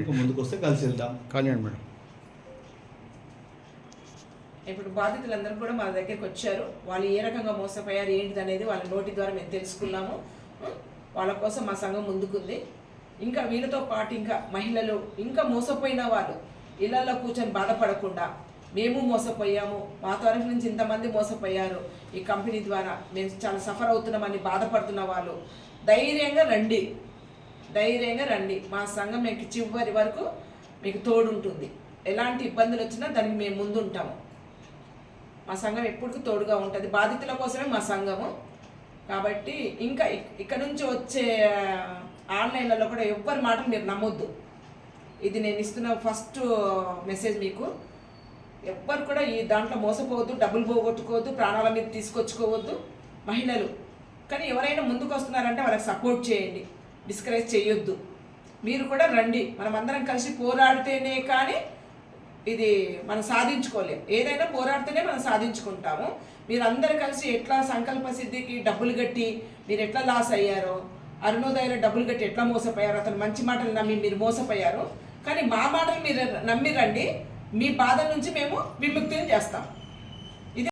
ఇంకా ముందుకు వస్తే కలిసి వెళ్దాం. కానీ మేడం ఇప్పుడు బాధితులందరూ కూడా మా దగ్గరికి వచ్చారు. వాళ్ళు ఏ రకంగా మోసపోయారు ఏంటిది అనేది వాళ్ళ నోటి ద్వారా మేము తెలుసుకున్నాము. వాళ్ళ కోసం మా సంఘం ముందుకుంది. ఇంకా వీళ్ళతో పాటు ఇంకా మహిళలు ఇంకా మోసపోయిన వాళ్ళు ఇళ్లలో కూర్చొని బాధపడకుండా మేము మోసపోయాము, మా తరఫు నుంచి ఇంతమంది మోసపోయారు, ఈ కంపెనీ ద్వారా మేము చాలా సఫర్ అవుతున్నామని బాధపడుతున్న వాళ్ళు ధైర్యంగా రండి. మా సంఘం మీకు చివరి వరకు మీకు తోడుంటుంది. ఎలాంటి ఇబ్బందులు వచ్చినా దానికి మేము ముందుంటాము. మా సంఘం ఎప్పటికీ తోడుగా ఉంటుంది. బాధితుల కోసమే మా సంఘము. కాబట్టి ఇంకా ఇక్కడ నుంచి వచ్చే ఆన్లైన్లలో కూడా ఎవ్వరి మాటలు మీరు నమ్మొద్దు. ఇది నేను ఇస్తున్న ఫస్ట్ మెసేజ్ మీకు. ఎవ్వరు కూడా ఈ దాంట్లో మోసపోవద్దు, డబ్బులు పోగొట్టుకోవద్దు, ప్రాణాల మీద తీసుకొచ్చుకోవద్దు. మహిళలు కానీ ఎవరైనా ముందుకు వస్తున్నారంటే వాళ్ళకి సపోర్ట్ చేయండి, డిస్కరేజ్ చేయొద్దు. మీరు కూడా రండి, మనం అందరం కలిసి పోరాడితేనే కానీ ఇది మనం సాధించుకోలేం. ఏదైనా పోరాడితేనే మనం సాధించుకుంటాము. మీరు అందరు కలిసి ఎట్లా సంకల్ప సిద్ధికి డబ్బులు కట్టి మీరు ఎట్లా లాస్ అయ్యారో, అరుణోదయలో డబ్బులు కట్టి ఎట్లా మోసపోయారో, అతను మంచి మాటలు నమ్మి మీరు మోసపోయారు. కానీ మా మాటలు మీరు నమ్మి రండి, మీ బాధ నుంచి మేము విముక్తిని చేస్తాం.